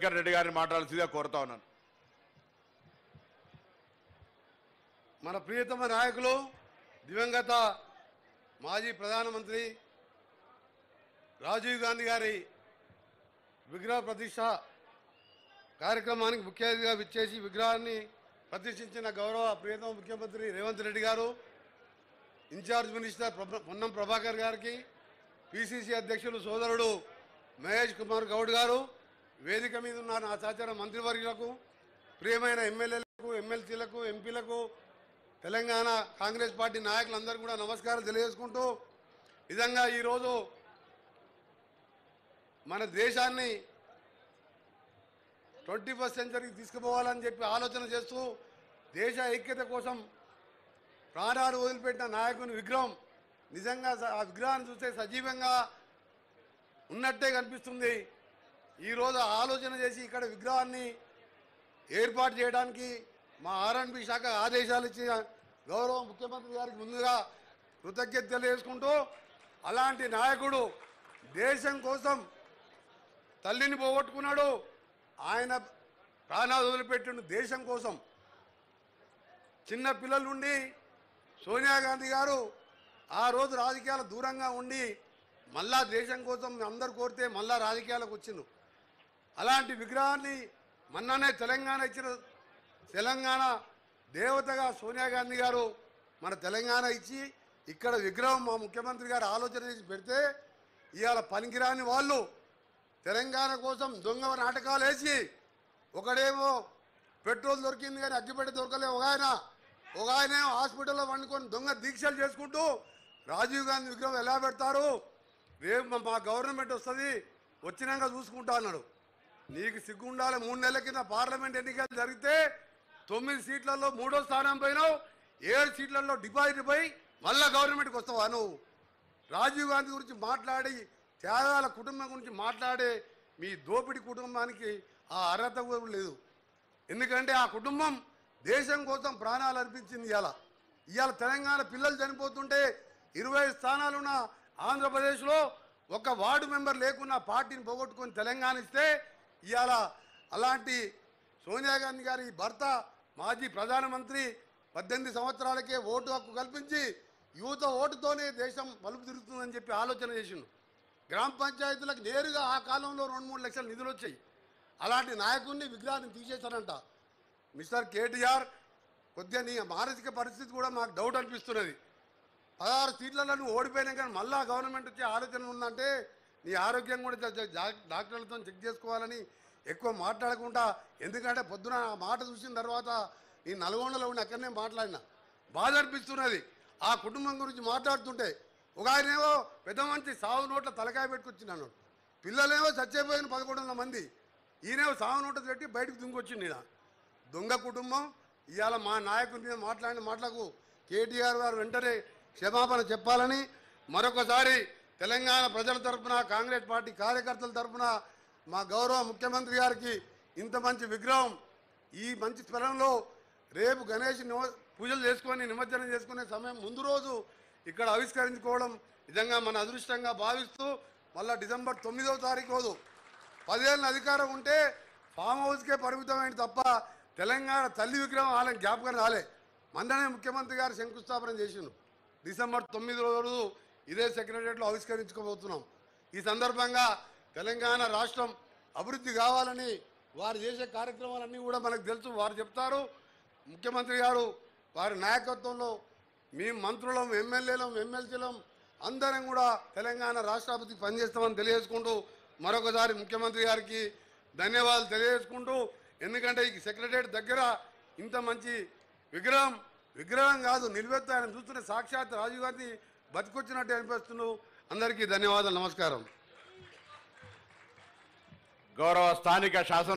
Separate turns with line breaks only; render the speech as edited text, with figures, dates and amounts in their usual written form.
శంకర్ రెడ్డి గారిని మాట్లాడాల్సిందిగా కోరుతా ఉన్నాను.
మన ప్రియతమ నాయకులు దివంగత మాజీ ప్రధానమంత్రి రాజీవ్ గాంధీ గారి విగ్రహ ప్రతిష్ఠ కార్యక్రమానికి ముఖ్య అతిథిగా విచ్చేసి విగ్రహాన్ని ప్రతిష్ఠించిన గౌరవ ప్రియతమ ముఖ్యమంత్రి రేవంత్ రెడ్డి గారు, ఇన్ఛార్జ్ మినిస్టర్ పొన్నం ప్రభాకర్ గారికి, పిసిసి అధ్యక్షులు సోదరుడు మహేష్ కుమార్ గౌడ్ గారు, వేదిక మీద ఉన్న నా సహచర మంత్రివర్యులకు, ప్రియమైన ఎమ్మెల్యేలకు, ఎమ్మెల్సీలకు, ఎంపీలకు, తెలంగాణ కాంగ్రెస్ పార్టీ నాయకులందరూ కూడా నమస్కారం తెలియజేసుకుంటూ, నిజంగా ఈరోజు మన దేశాన్ని 21st సెంచరీకి తీసుకుపోవాలని చెప్పి ఆలోచన చేస్తూ దేశ ఐక్యత కోసం ప్రాణాలు వదిలిపెట్టిన నాయకుని విగ్రహం నిజంగా ఆ విగ్రహాన్ని చూస్తే సజీవంగా ఉన్నట్టే కనిపిస్తుంది. ఈరోజు ఆలోచన చేసి ఇక్కడ విగ్రహాన్ని ఏర్పాటు చేయడానికి మా R&B శాఖ ఆదేశాలు ఇచ్చిన గౌరవ ముఖ్యమంత్రి గారికి ముందుగా కృతజ్ఞత తెలియజేసుకుంటూ, అలాంటి నాయకుడు దేశం కోసం తల్లిని పోగొట్టుకున్నాడు, ఆయన ప్రాణాలు వదిలిపెట్టిండు దేశం కోసం. చిన్న పిల్లల నుండి సోనియా గాంధీ గారు ఆ రోజు రాజకీయాలు దూరంగా ఉండి మళ్ళా దేశం కోసం అందరు కోరితే మళ్ళా రాజకీయాలకు వచ్చిండు. అలాంటి విగ్రహాన్ని మొన్ననే తెలంగాణ ఇచ్చిన తెలంగాణ దేవతగా సోనియా గాంధీ గారు మన తెలంగాణ ఇచ్చి ఇక్కడ విగ్రహం మా ముఖ్యమంత్రి గారు ఆలోచన చేసి పెడితే ఇవాళ పనికిరాని వాళ్ళు తెలంగాణ కోసం దొంగ నాటకాలు వేసి, ఒకడేమో పెట్రోల్ దొరికింది కానీ అగ్గిపెట్టి దొరకలే ఒక ఆయనేమో హాస్పిటల్లో వండుకొని దొంగ దీక్షలు చేసుకుంటూ రాజీవ్ గాంధీ విగ్రహం ఎలా పెడతారు, రేపు మా గవర్నమెంట్ వస్తుంది వచ్చినాక చూసుకుంటా అన్నాడు. నీకు సిగ్గుండాలి. 3 నెలల కింద పార్లమెంట్ ఎన్నికలు జరిగితే 9 సీట్లలో 3వ స్థానం పోయినావు, 7 సీట్లలో డిపాజిట్ పోయి మళ్ళా గవర్నమెంట్కి వస్తావా నువ్వు? రాజీవ్ గాంధీ గురించి మాట్లాడి, త్యాగాల కుటుంబం గురించి మాట్లాడే మీ దోపిడి కుటుంబానికి ఆ అర్హత కూడా లేదు. ఎందుకంటే ఆ కుటుంబం దేశం కోసం ప్రాణాలు అర్పించింది. ఇవాళ తెలంగాణ పిల్లలు చనిపోతుంటే 20 స్థానాలున్న ఆంధ్రప్రదేశ్లో ఒక వార్డు మెంబర్ లేకున్నా పార్టీని పోగొట్టుకొని తెలంగాణ ఇస్తే ఇవాళ అలాంటి సోనియా గాంధీ గారి భర్త మాజీ ప్రధానమంత్రి 18 సంవత్సరాలకే ఓటు హక్కు కల్పించి యువత ఓటుతోనే దేశం మలుపు తిరుగుతుందని చెప్పి ఆలోచన చేసిండు. గ్రామ పంచాయతీలకు నేరుగా ఆ కాలంలో 2-3 లక్షల నిధులు వచ్చాయి. అలాంటి నాయకుడిని విగ్రహాన్ని తీసేశారంట. మిస్టర్ కేటీఆర్, కొద్దిగా నీ మానసిక పరిస్థితి కూడా మాకు డౌట్ అనిపిస్తున్నది. 16 సీట్లలో నువ్వు ఓడిపోయినా కానీ మళ్ళా గవర్నమెంట్ వచ్చే ఆలోచన ఉందంటే నీ ఆరోగ్యం కూడా డాక్టర్లతో చెక్ చేసుకోవాలని ఎక్కువ మాట్లాడకుండా, ఎందుకంటే పొద్దున ఆ మాట చూసిన తర్వాత ఈ నల్గొండలో ఉండి అక్కడనే మాట్లాడినా బాధ అనిపిస్తున్నది. ఆ కుటుంబం గురించి మాట్లాడుతుంటే ఒక ఆయనేమో పెద్ద మంచి సాగు నోట్ల తలకాయ పెట్టుకొచ్చిండు, పిల్లలేమో చచ్చిపోయిన 1100 మంది, ఈయనేమో సాగు నోట్లు పెట్టి బయటకు దుంగొచ్చిండు. ఈయన దొంగ కుటుంబం. ఇవాళ మా నాయకుడి మీద మాట్లాడిన మాటలకు కేటీఆర్ గారు వెంటనే క్షమాపణ చెప్పాలని మరొకసారి తెలంగాణ ప్రజల తరఫున, కాంగ్రెస్ పార్టీ కార్యకర్తల తరఫున మా గౌరవ ముఖ్యమంత్రి గారికి ఇంత మంచి విగ్రహం ఈ మంచి స్థలంలో రేపు గణేష్ పూజలు చేసుకొని నిమజ్జనం చేసుకునే సమయం ముందు రోజు ఇక్కడ ఆవిష్కరించుకోవడం నిజంగా మన అదృష్టంగా భావిస్తూ, మళ్ళీ డిసెంబర్ 9వ తారీఖు రోజు 10 ఏళ్ళ అధికారం ఉంటే ఫామ్ హౌస్కే పరిమితమైన తప్ప తెలంగాణ తల్లి విగ్రహం వాళ్ళని జ్ఞాపకం రాలే. మొన్ననే ముఖ్యమంత్రి గారు శంకుస్థాపన చేసిండు. డిసెంబర్ 9 రోజు ఇదే సెక్రటరియట్లో ఆవిష్కరించుకోబోతున్నాం. ఈ సందర్భంగా తెలంగాణ రాష్ట్రం అభివృద్ధి కావాలని వారు చేసే కార్యక్రమాలన్నీ కూడా మనకు తెలుసు. వారు చెప్తారు, ముఖ్యమంత్రి గారు వారి నాయకత్వంలో మేము మంత్రులం, ఎమ్మెల్యేలం, ఎమ్మెల్సీలం అందరం కూడా తెలంగాణ రాష్ట్రాభివృద్ధికి పనిచేస్తామని తెలియజేసుకుంటూ మరొకసారి ముఖ్యమంత్రి గారికి ధన్యవాదాలు తెలియజేసుకుంటూ, ఎందుకంటే ఈ సెక్రటరియట్ దగ్గర ఇంత మంచి విగ్రహం కాదు నిలువెత్తు ఆయన చూస్తున్న సాక్షాత్ రాజీవ్ గాంధీ బతికొచ్చినట్టు అనిపిస్తున్నావు. అందరికీ ధన్యవాదాలు, నమస్కారం.
గౌరవ స్థానిక శాసన